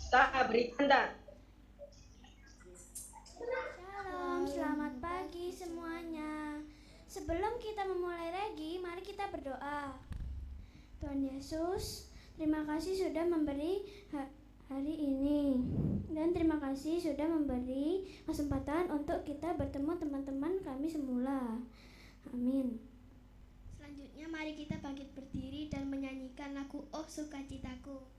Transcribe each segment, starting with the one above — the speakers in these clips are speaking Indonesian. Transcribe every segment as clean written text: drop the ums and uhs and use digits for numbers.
beri tanda. Shalom, selamat pagi semuanya. Sebelum kita memulai regi, mari kita berdoa. Tuhan Yesus, terima kasih sudah memberi hari ini. Dan terima kasih sudah memberi kesempatan untuk kita bertemu teman-teman kami semula. Amin. Selanjutnya mari kita bangkit berdiri dan menyanyikan lagu Oh Sukacitaku.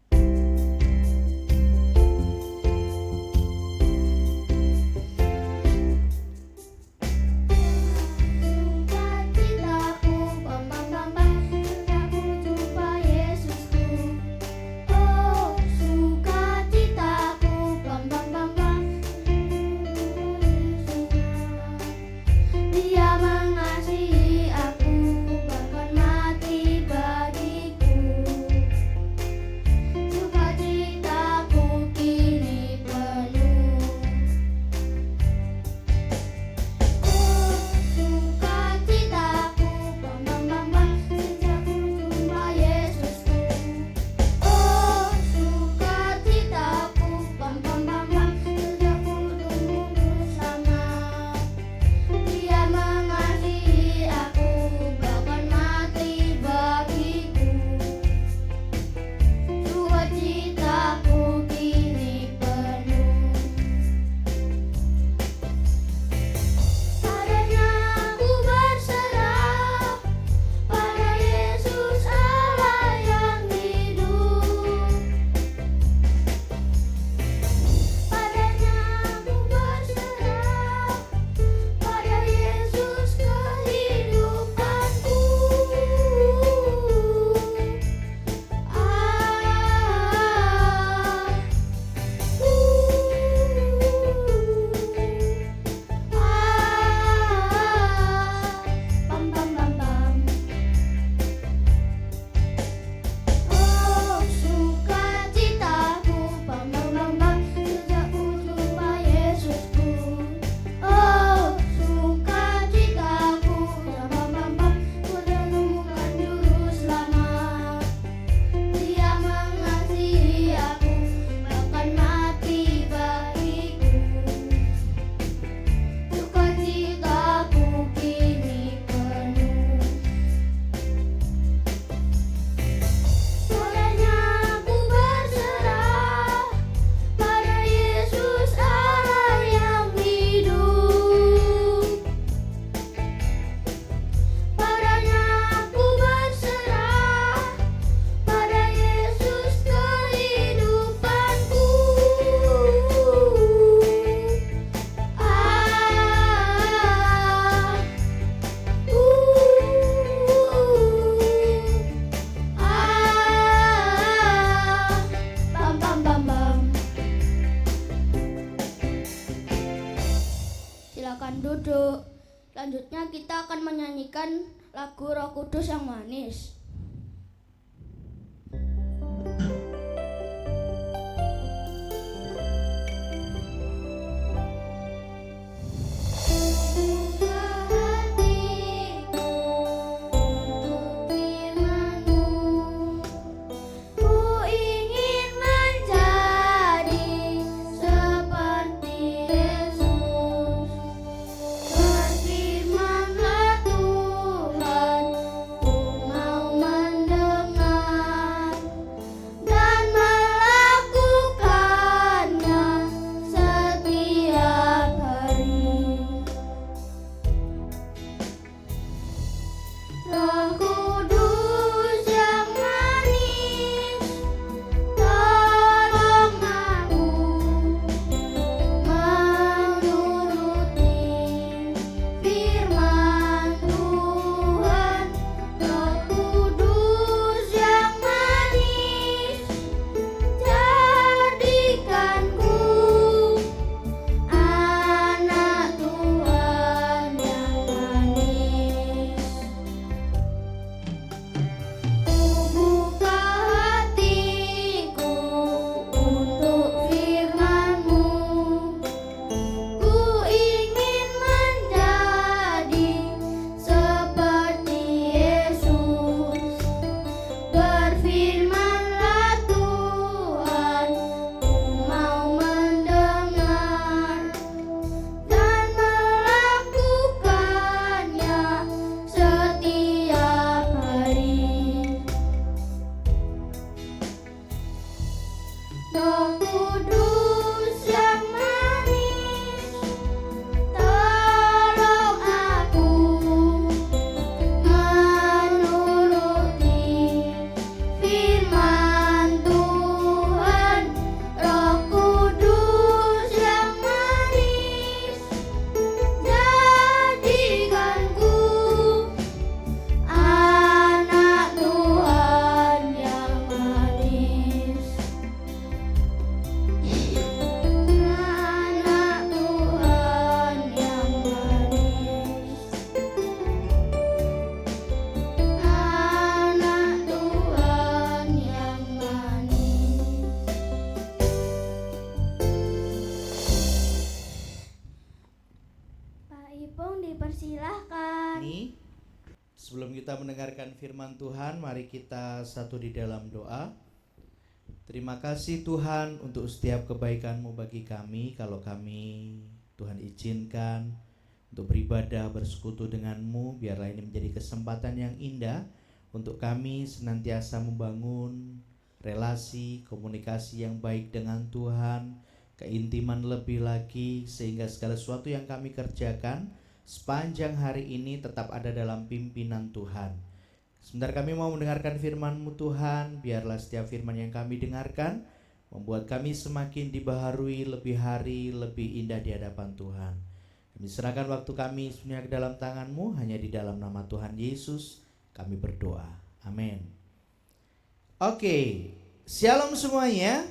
Silakan duduk. Selanjutnya kita akan menyanyikan lagu Roh Kudus yang manis. Mau Sebelum kita mendengarkan firman Tuhan, mari kita satu di dalam doa. Terima kasih Tuhan untuk setiap kebaikan-Mu bagi kami. Kalau kami, Tuhan izinkan untuk beribadah, bersekutu dengan-Mu, biarlah ini menjadi kesempatan yang indah untuk kami senantiasa membangun relasi, komunikasi yang baik dengan Tuhan, keintiman lebih lagi, sehingga segala sesuatu yang kami kerjakan sepanjang hari ini tetap ada dalam pimpinan Tuhan. Sebentar kami mau mendengarkan firman-Mu Tuhan, biarlah setiap firman yang kami dengarkan membuat kami semakin dibaharui lebih hari, lebih indah di hadapan Tuhan. Kami serahkan waktu kami semuanya ke dalam tangan-Mu, hanya di dalam nama Tuhan Yesus kami berdoa. Amin. Oke, shalom semuanya.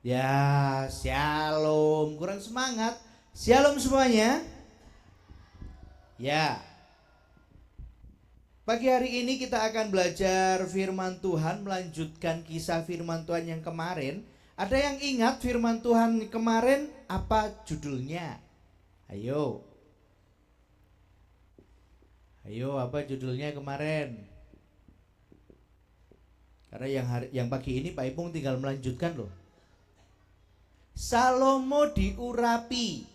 Ya, shalom, kurang semangat. Shalom semuanya. Ya. Pagi hari ini kita akan belajar firman Tuhan, melanjutkan kisah firman Tuhan yang kemarin. Ada yang ingat firman Tuhan kemarin apa judulnya? Ayo. Ayo, apa judulnya kemarin? Karena yang pagi ini Pak Ipung tinggal melanjutkan loh. Salomo diurapi.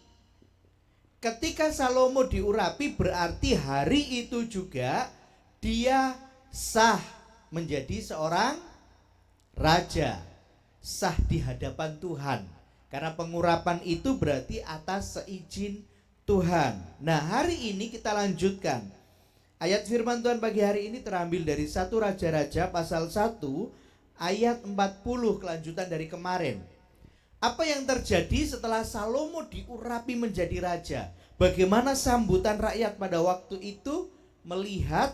Ketika Salomo diurapi berarti hari itu juga dia sah menjadi seorang raja, sah di hadapan Tuhan. Karena pengurapan itu berarti atas seizin Tuhan. Nah, hari ini kita lanjutkan. Ayat firman Tuhan pagi hari ini terambil dari 1 Raja-Raja pasal 1 ayat 40, kelanjutan dari kemarin. Apa yang terjadi setelah Salomo diurapi menjadi raja? Bagaimana sambutan rakyat pada waktu itu melihat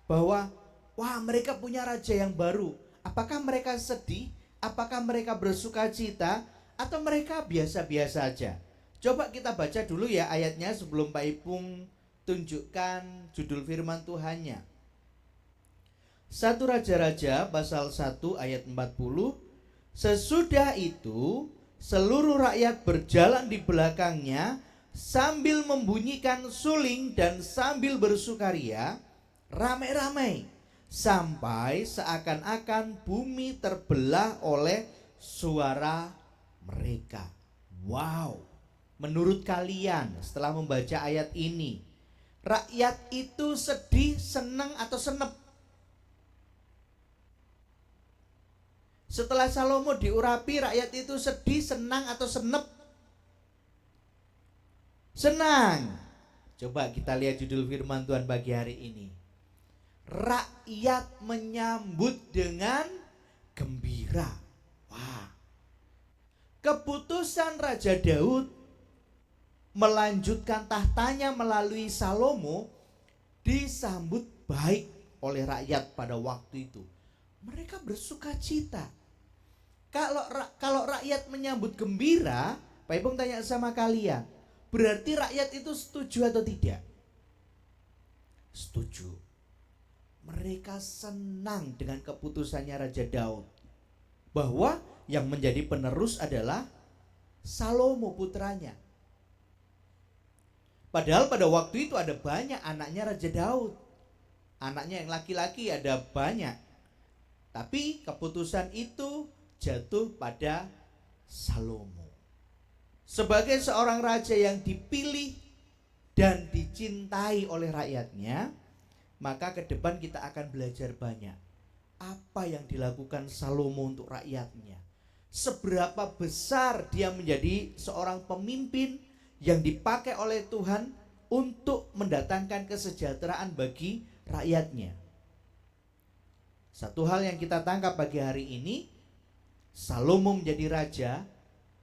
bahwa wah, mereka punya raja yang baru. Apakah mereka sedih? Apakah mereka bersuka cita? Atau mereka biasa-biasa aja? Coba kita baca dulu ya ayatnya sebelum Pak Ipung tunjukkan judul firman Tuhannya. 1 Raja-Raja pasal 1 ayat 40. Sesudah itu seluruh rakyat berjalan di belakangnya sambil membunyikan suling dan sambil bersukaria ramai-ramai sampai seakan-akan bumi terbelah oleh suara mereka. Wow. Menurut kalian setelah membaca ayat ini, rakyat itu sedih, senang atau senep? Setelah Salomo diurapi, rakyat itu sedih, senang atau senep? Senang. Coba kita lihat judul firman Tuhan pagi hari ini. Rakyat menyambut dengan gembira. Wah. Keputusan Raja Daud melanjutkan tahtanya melalui Salomo disambut baik oleh rakyat pada waktu itu. Mereka bersuka cita. Kalau rakyat menyambut gembira, Pak Ipung tanya sama kalian, berarti rakyat itu setuju atau tidak? Setuju. Mereka senang dengan keputusannya Raja Daud, bahwa yang menjadi penerus adalah Salomo putranya. Padahal pada waktu itu ada banyak anaknya Raja Daud. Anaknya yang laki-laki ada banyak. Tapi keputusan itu jatuh pada Salomo. Sebagai seorang raja yang dipilih dan dicintai oleh rakyatnya, maka ke depan kita akan belajar banyak. Apa yang dilakukan Salomo untuk rakyatnya. Seberapa besar dia menjadi seorang pemimpin yang dipakai oleh Tuhan untuk mendatangkan kesejahteraan bagi rakyatnya. Satu hal yang kita tangkap pagi hari ini, Salomo menjadi raja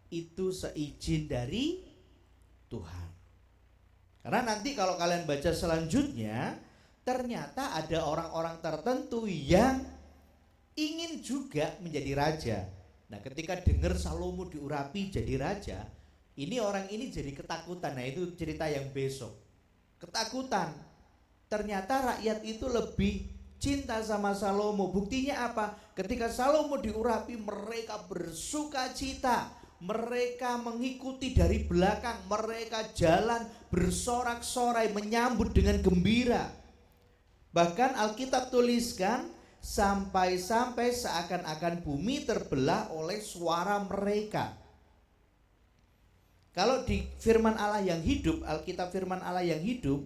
itu seizin dari Tuhan. Karena nanti kalau kalian baca selanjutnya, ternyata ada orang-orang tertentu yang ingin juga menjadi raja. Nah, ketika dengar Salomo diurapi jadi raja, ini orang ini jadi ketakutan. Nah, itu cerita yang besok. Ketakutan. Ternyata rakyat itu lebih cinta sama Salomo. Buktinya apa? Ketika Salomo diurapi, mereka bersuka cita. mereka mengikuti dari belakang, mereka jalan bersorak-sorai menyambut dengan gembira. Bahkan Alkitab tuliskan sampai-sampai seakan-akan bumi terbelah oleh suara mereka. Kalau di firman Allah yang hidup, Alkitab firman Allah yang hidup,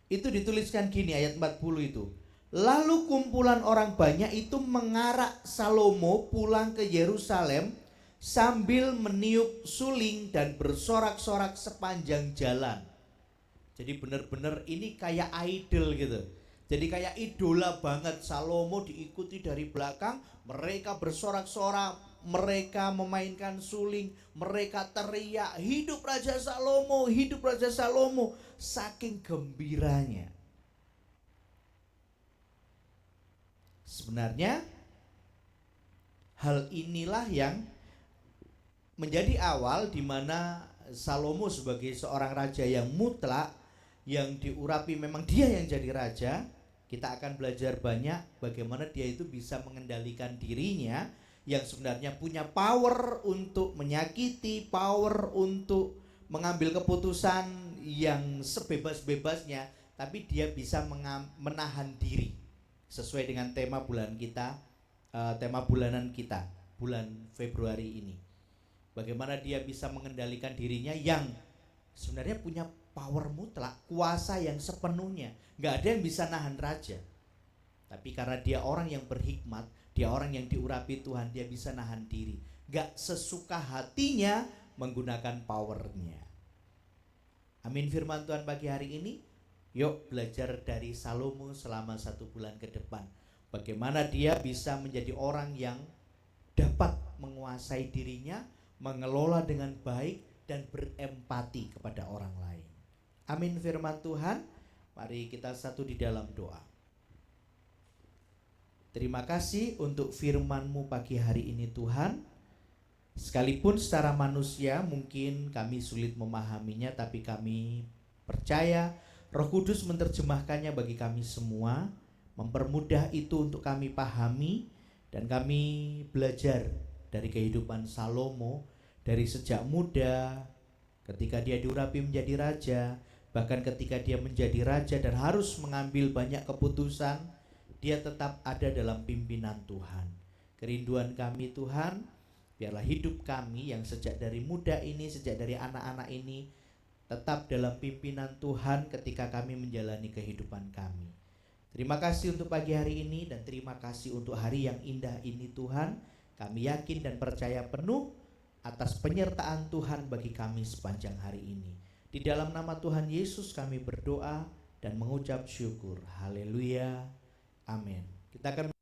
itu dituliskan gini ayat 40 itu. Lalu kumpulan orang banyak itu mengarak Salomo pulang ke Yerusalem sambil meniup suling dan bersorak-sorak sepanjang jalan. Jadi benar-benar ini kayak idol gitu. Jadi kayak idola banget. Salomo diikuti dari belakang, mereka bersorak-sorak, mereka memainkan suling, mereka teriak, hidup Raja Salomo, hidup Raja Salomo. Saking gembiranya. Sebenarnya hal inilah yang menjadi awal di mana Salomo sebagai seorang raja yang mutlak, yang diurapi memang dia yang jadi raja. Kita akan belajar banyak bagaimana dia itu bisa mengendalikan dirinya, yang sebenarnya punya power untuk menyakiti, power untuk mengambil keputusan yang sebebas-bebasnya, tapi dia bisa menahan diri sesuai dengan tema bulan kita, tema bulanan kita bulan Februari ini. Bagaimana dia bisa mengendalikan dirinya yang sebenarnya punya power mutlak, kuasa yang sepenuhnya. Gak ada yang bisa nahan raja. Tapi karena dia orang yang berhikmat, dia orang yang diurapi Tuhan, dia bisa nahan diri. Gak sesuka hatinya menggunakan powernya. Amin firman Tuhan pagi hari ini. Yuk belajar dari Salomo selama 1 bulan ke depan. Bagaimana dia bisa menjadi orang yang dapat menguasai dirinya, mengelola dengan baik, dan berempati kepada orang lain. Amin firman Tuhan. Mari kita satu di dalam doa. Terima kasih untuk firman-Mu pagi hari ini Tuhan. Sekalipun secara manusia mungkin kami sulit memahaminya, tapi kami percaya Roh Kudus menerjemahkannya bagi kami semua, mempermudah itu untuk kami pahami, dan kami belajar dari kehidupan Salomo, dari sejak muda, ketika dia diurapi menjadi raja, bahkan ketika dia menjadi raja dan harus mengambil banyak keputusan, dia tetap ada dalam pimpinan Tuhan. Kerinduan kami Tuhan, biarlah hidup kami yang sejak dari muda ini, sejak dari anak-anak ini, tetap dalam pimpinan Tuhan ketika kami menjalani kehidupan kami. Terima kasih untuk pagi hari ini, dan terima kasih untuk hari yang indah ini Tuhan. Kami yakin dan percaya penuh atas penyertaan Tuhan bagi kami sepanjang hari ini. Di dalam nama Tuhan Yesus kami berdoa dan mengucap syukur. Haleluya. Amin. Kita akan